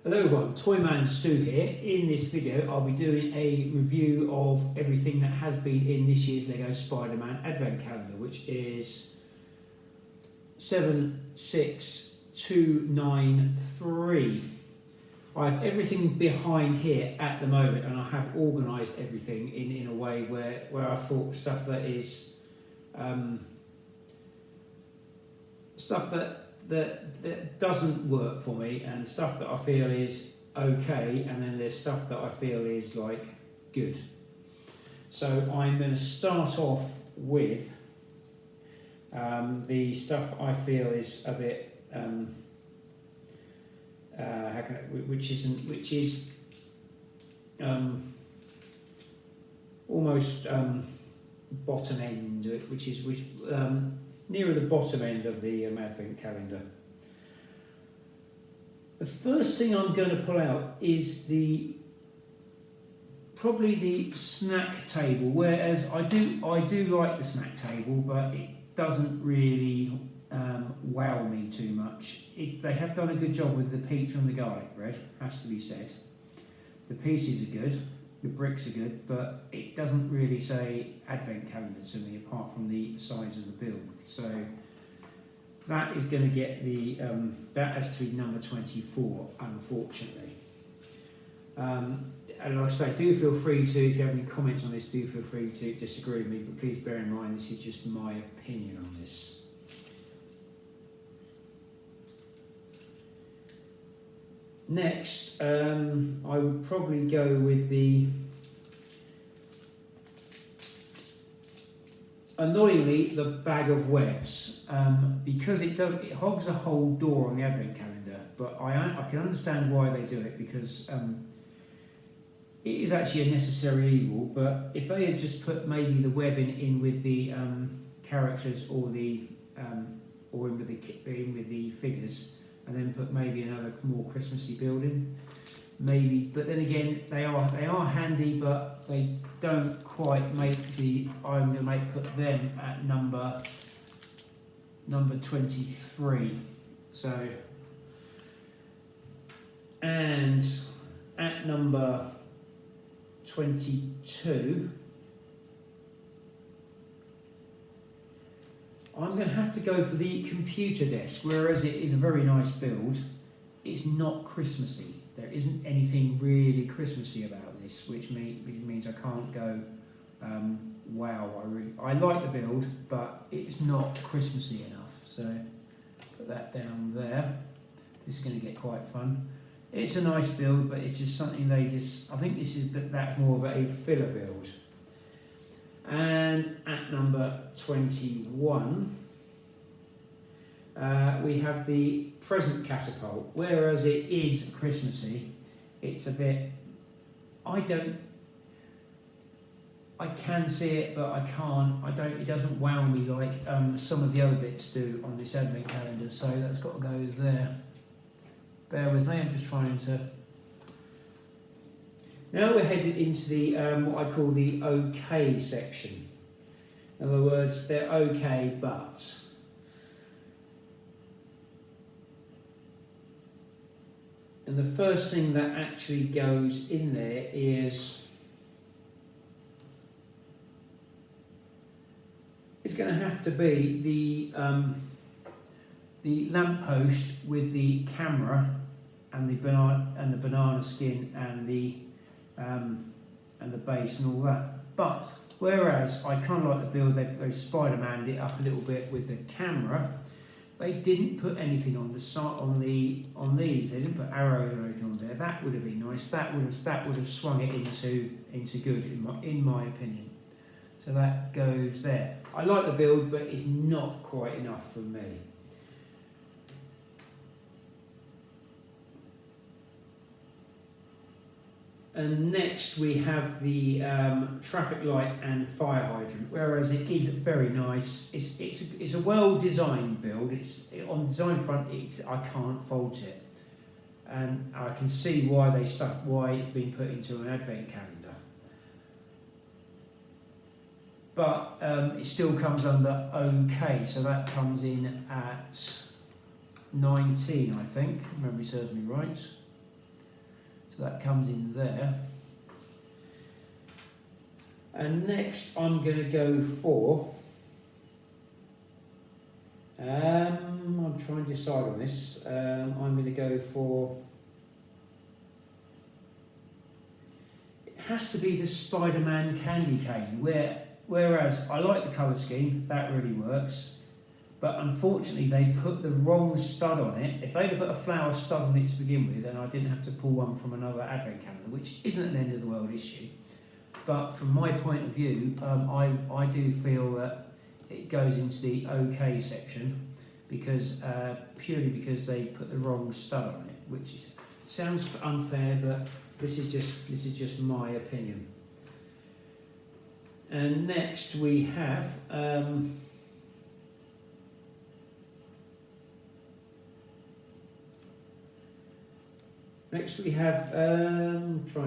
Hello everyone, Toyman Stu here. In this video I'll be doing a review of everything that has been in this year's LEGO Spider-Man Advent Calendar, which is 76293. I have everything behind here at the moment, and I have organised everything in a way where I thought stuff that is stuff that doesn't work for me, and stuff that I feel is okay, and then there's stuff that I feel is like good. So I'm going to start off with the stuff I feel is a bit which is almost bottom end, which nearer the bottom end of the Advent calendar. The first thing I'm going to pull out is probably the snack table. Whereas I do like the snack table, but it doesn't really wow me too much. They have done a good job with the pizza and the garlic bread, has to be said. The pieces are good, the bricks are good, but it doesn't really say Advent calendar to me apart from the size of the build. So that is going to get that has to be number 24, unfortunately. And like I say, do feel free to, if you have any comments on this, do feel free to disagree with me, but please bear in mind this is just my opinion on this. Next, I would probably go with annoyingly, the bag of webs, because it hogs a whole door on the Advent calendar, but I can understand why they do it, because it is actually a necessary evil. But if they had just put maybe the webbing in with the characters or in with the figures, and then put maybe another more Christmassy building, maybe. But then again, they are handy, but they don't quite make I'm going to put them at number 23. So, and at number 22, I'm going to have to go for the computer desk. Whereas it is a very nice build, it's not Christmassy. There isn't anything really Christmassy about this, which means I can't go, wow, I like the build, but it's not Christmassy enough. So put that down there. This is going to get quite fun. It's a nice build, but it's just something I think that's more of a filler build. And at number 21, we have the present catapult. Whereas it is Christmassy, it's a bit, I can see it, but I can't, it doesn't wow me like some of the other bits do on this Advent calendar, so that's got to go there. Bear with me, I'm just trying to... Now we're headed into the what I call the okay section. In other words, they're okay, but... And the first thing that actually goes in there is... It's going to have to be the lamppost with the camera and the banana skin and the base and all that. But whereas I kind of like the build, they've Spider-Man'd it up a little bit with the camera. They didn't put anything on the side on these. They didn't put arrows or anything on there. That would have been nice. That would have swung it into good in my opinion. So that goes there. I like the build, but it's not quite enough for me. And next we have the traffic light and fire hydrant. Whereas it is very nice. It's a well-designed build. It's on the design front. I can't fault it, and I can see why it's been put into an Advent calendar. But it still comes under okay, so that comes in at 19, I think, if memory serves me right. So that comes in there. And next I'm going to go for, I'm trying to decide on this, I'm going to go for, it has to be the Spider-Man candy cane, whereas I like the colour scheme, that really works, but unfortunately they put the wrong stud on it. If they'd have put a flower stud on it to begin with, then I didn't have to pull one from another advent calendar, which isn't an end of the world issue. But from my point of view, I do feel that it goes into the OK section because purely because they put the wrong stud on it, which sounds unfair, but this is just my opinion. And next we have trying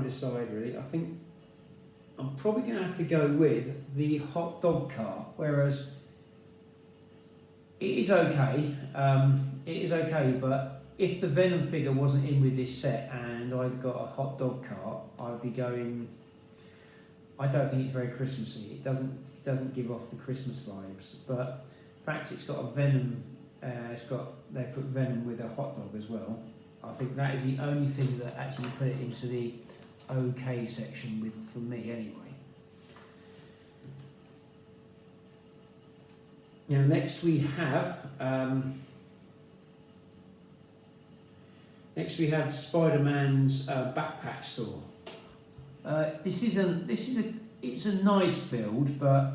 to decide really. I think I'm probably going to have to go with the hot dog cart, whereas it is okay. But if the Venom figure wasn't in with this set and I'd got a hot dog cart, I'd be going. I don't think it's very Christmassy. It doesn't give off the Christmas vibes. But in fact, it's got a Venom. They put Venom with a hot dog as well. I think that is the only thing that actually put it into the OK section for me anyway. Now next we have Spider-Man's backpack store. It's a nice build, but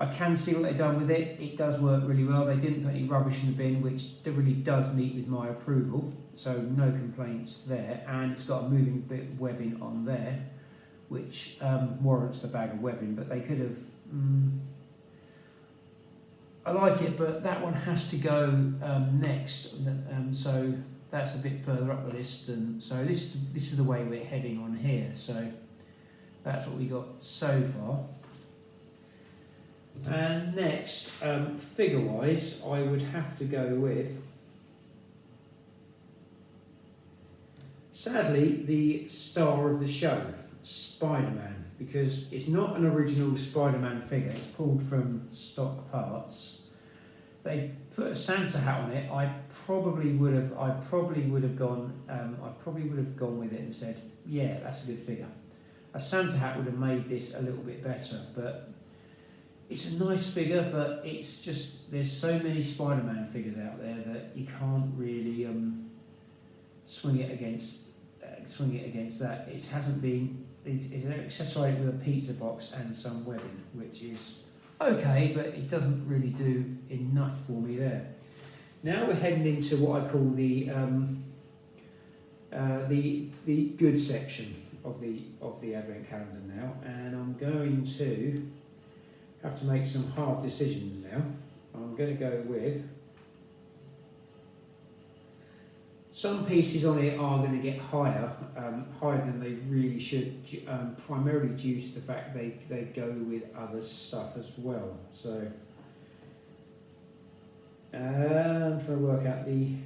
I can see what they've done with it. It does work really well. They didn't put any rubbish in the bin, which really does meet with my approval. So no complaints there. And it's got a moving bit of webbing on there, which warrants the bag of webbing. But they could have. I like it, but that one has to go next. So that's a bit further up the list. So this is the way we're heading on here. So that's what we got so far. And next, figure-wise, I would have to go with, sadly, the star of the show, Spider-Man, because it's not an original Spider-Man figure. It's pulled from stock parts. They put a Santa hat on it. I probably would have gone with it and said, yeah, that's a good figure. A Santa hat would have made this a little bit better, but it's a nice figure, but it's just, there's so many Spider-Man figures out there that you can't really swing it against that. It's accessorized with a pizza box and some webbing, which is okay, but it doesn't really do enough for me there. Now we're heading into what I call the good section of the advent calendar now, and I'm going to have to make some hard decisions now. I'm going to go with, some pieces on it are going to get higher than they really should, primarily due to the fact they go with other stuff as well. So I'm trying to work out the.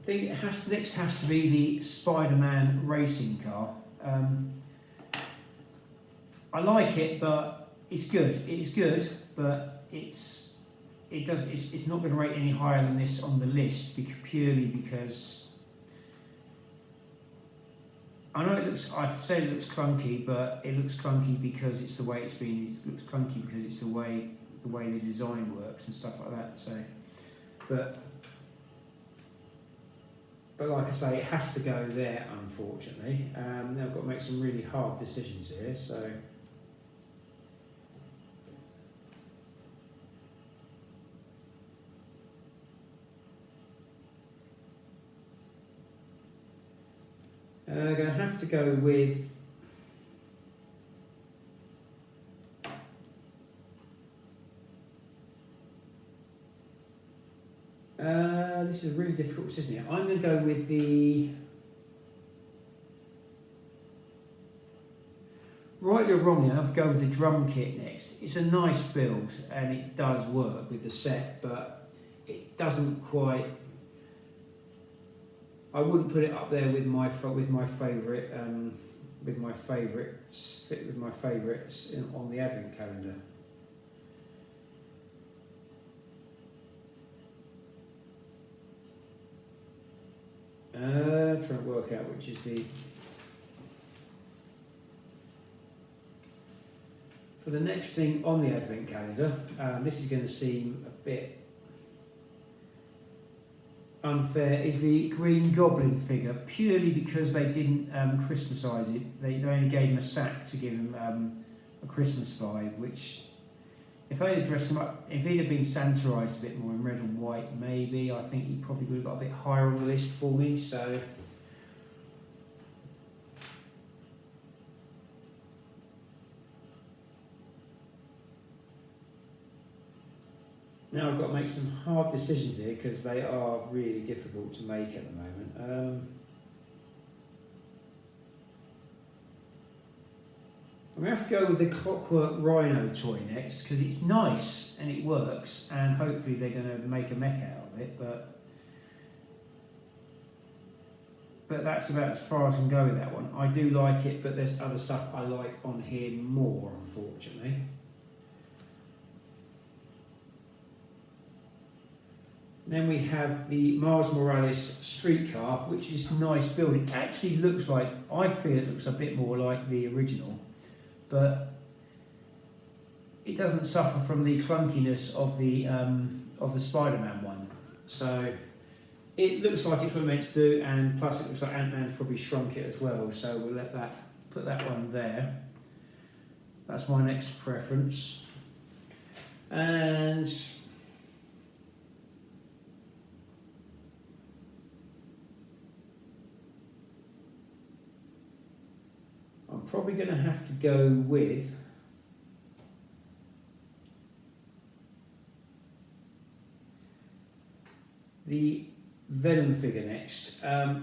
I think next has to be the Spider-Man racing car. I like it, but it's good. It's good, but it's not going to rate any higher than this on the list purely because I know I've said it looks clunky, but it looks clunky because it's the way it's been. It looks clunky because it's the way the design works and stuff like that. So, but like I say, it has to go there, unfortunately. Now I've got to make some really hard decisions here, so. Going to have to go with this is a really difficult decision here. I'm going to go with the rightly or wrongly, I have to go with the drum kit next. It's a nice build and it does work with the set, but it doesn't quite. I wouldn't put it up there with my favourites on the advent calendar. Trying to work out which is the. For the next thing on the advent calendar, this is going to seem a bit unfair, is the Green Goblin figure, purely because they didn't Christmasise it. They only gave him a sack to give him a Christmas vibe, which, if they had dressed him up, if he'd have been Santaised a bit more in red and white, maybe, I think he probably would have got a bit higher on the list for me, so. Now I've got to make some hard decisions here because they are really difficult to make at the moment. I'm going to have to go with the Clockwork Rhino toy next because it's nice and it works, and hopefully they're going to make a mech out of it, but that's about as far as I can go with that one. I do like it, but there's other stuff I like on here more, unfortunately. Then we have the Miles Morales streetcar, which is a nice build. It actually looks like, I feel it looks a bit more like the original, but it doesn't suffer from the clunkiness of the Spider-Man one. So it looks like it's what it's meant to do, and plus it looks like Ant-Man's probably shrunk it as well. So we'll put that one there. That's my next preference. And I'm probably going to have to go with the Venom figure next,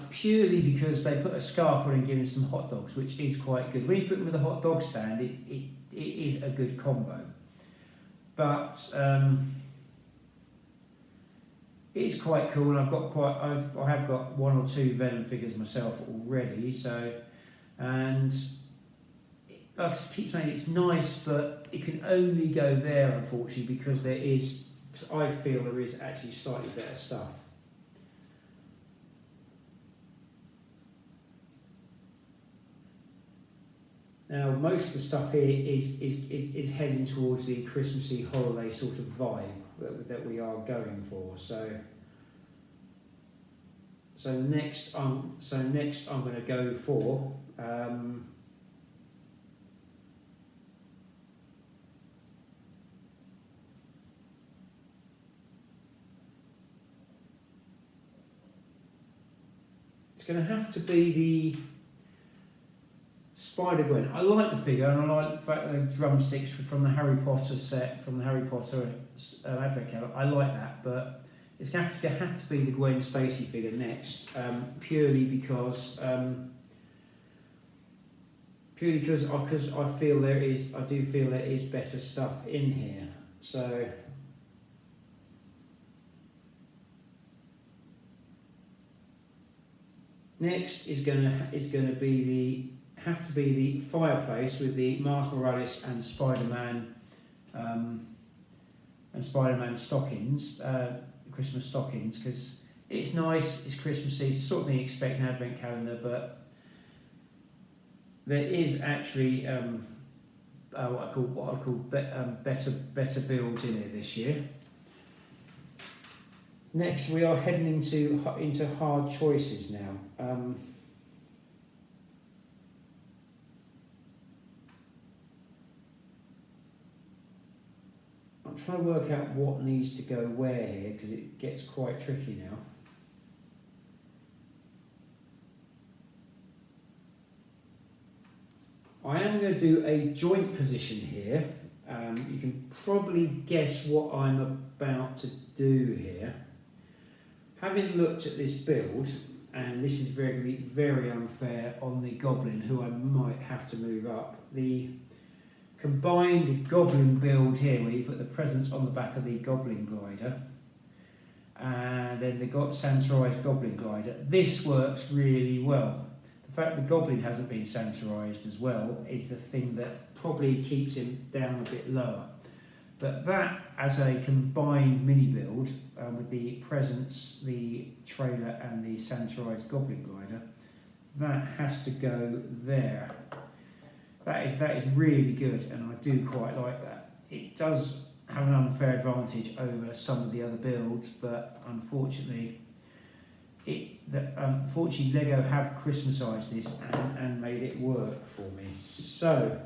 purely because they put a scarf on and give him some hot dogs, which is quite good. When you put him with a hot dog stand, it is a good combo. But it is quite cool, and I have got one or two Venom figures myself already. So, and like I keep saying, it's nice, but it can only go there, unfortunately, because I feel there is actually slightly better stuff. Now, most of the stuff here is heading towards the Christmassy holiday sort of vibe that we are going for. So next I'm going to go for it's going to have to be the Spider-Gwen. I like the figure, and I like the fact that the drumsticks from the Harry Potter set, from the Harry Potter advent calendar. I like that, but it's going to have to be the Gwen Stacy figure next, purely because I feel I do feel there is better stuff in here. So next is going to have to be the fireplace with the Miles Morales and Spider-Man stockings, Christmas stockings, because it's nice, it's Christmassy, it's the sort of thing you expect in an advent calendar, but there is actually what I call better builds in it this year. Next, we are heading into hard choices now. I'm trying to work out what needs to go where here, because it gets quite tricky now. I am going to do a joint position here. You can probably guess what I'm about to do here. Having looked at this build, and this is going to be very unfair on the Goblin, who I might have to move up. The combined Goblin build here, where you put the presents on the back of the Goblin glider, and then the Santorized Goblin glider. This works really well. The fact the Goblin hasn't been Santorized as well is the thing that probably keeps him down a bit lower. But that, as a combined mini build with the presents, the trailer and the Santorized Goblin glider, that has to go there. That is really good, and I do quite like that. It does have an unfair advantage over some of the other builds, but unfortunately, fortunately Lego have Christmasized this and made it work for me. So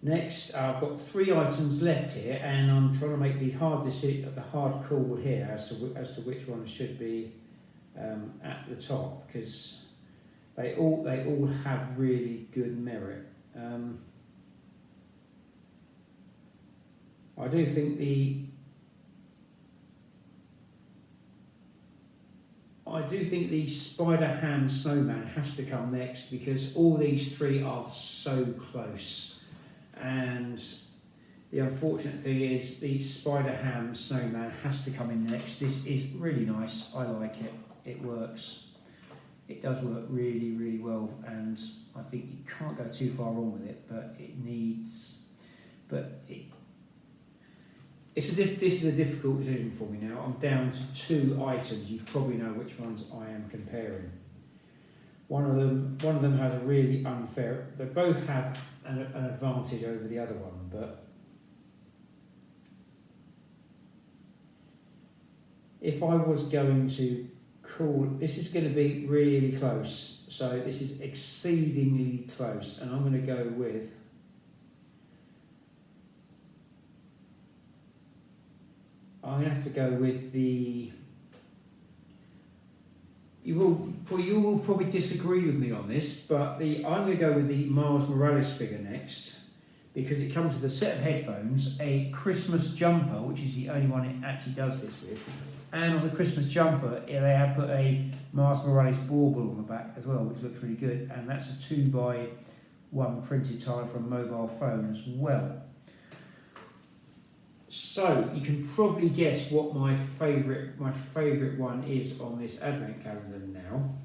next, I've got 3 items left here, and I'm trying to make the hard call here as to which one should be at the top, because they all have really good merit. I do think the Spider Ham Snowman has to come next, because all these 3 are so close. And the unfortunate thing is the Spider Ham Snowman has to come in next. This is really nice. I like it. It works. It does work really, really well, and I think you can't go too far wrong with it. But this is a difficult decision for me now. I'm down to 2 items. You probably know which ones I am comparing. One of them has a really unfair. They both have an advantage over the other one, but if I was going to call, this is going to be really close. So this is exceedingly close, and I'm going to go with. I'm going to have to go with the. You will probably disagree with me on this, but I'm going to go with the Miles Morales figure next, because it comes with a set of headphones, a Christmas jumper, which is the only one it actually does this with, and on the Christmas jumper they have put a Miles Morales bauble on the back as well, which looks really good, and that's a 2x1 printed tile from a mobile phone as well. So you can probably guess what my favourite one is on this advent calendar now.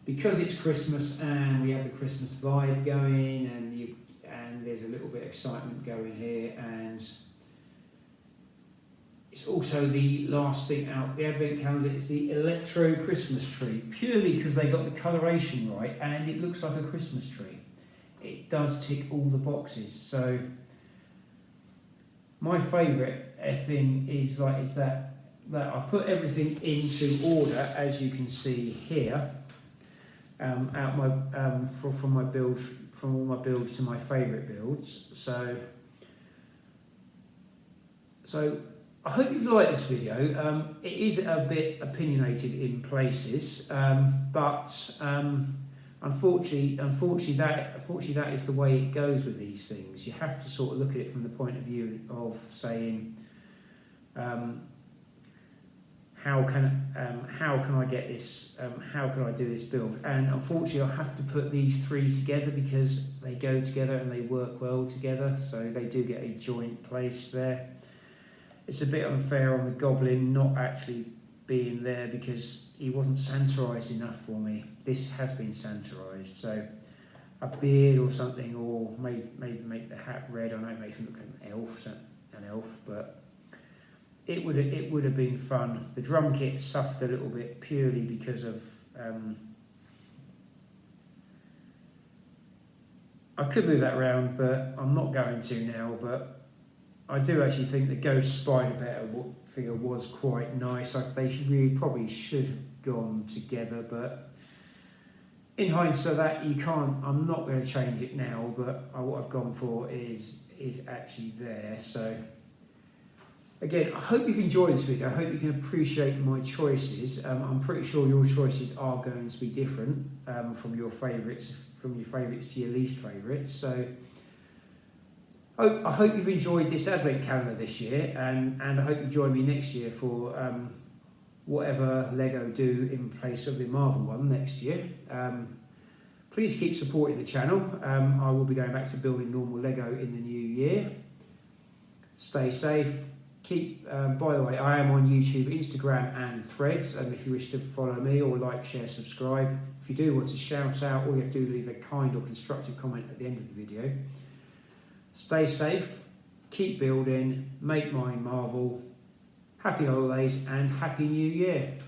Because it's Christmas and we have the Christmas vibe going, and there's a little bit of excitement going here, and it's also the last thing out the advent calendar. It's the Electro Christmas tree, purely because they got the coloration right and it looks like a Christmas tree. It does tick all the boxes. So my favourite thing is that I put everything into order, as you can see here, from all my builds to my favourite builds. So I hope you've liked this video. It is a bit opinionated in places, but unfortunately that is the way it goes with these things. You have to sort of look at it from the point of view of saying, how can I get this? How can I do this build? And unfortunately, I have to put these 3 together because they go together and they work well together. So they do get a joint place there. It's a bit unfair on the Goblin not actually being there because he wasn't Santorized enough for me. This has been Santorized, so a beard or something, or maybe make the hat red. I know it makes him look an elf, but it would have been fun. The drum kit suffered a little bit purely because of I could move that around, but I'm not going to now. But I do actually think the Ghost Spider figure was quite nice. They probably should have gone together, but in hindsight, that you can't. I'm not going to change it now, but what I've gone for is actually there. So again, I hope you've enjoyed this video. I hope you can appreciate my choices. I'm pretty sure your choices are going to be different from your favourites to your least favourites. So I hope you've enjoyed this advent calendar this year, and I hope you join me next year for whatever Lego do in place of the Marvel one next year. Please keep supporting the channel. I will be going back to building normal Lego in the new year. Stay safe. By the way, I am on YouTube, Instagram and Threads, and if you wish to follow me or like, share, subscribe. If you do want to shout out, all you have to do is leave a kind or constructive comment at the end of the video. Stay safe, keep building, make mine Marvel. Happy holidays and Happy New Year.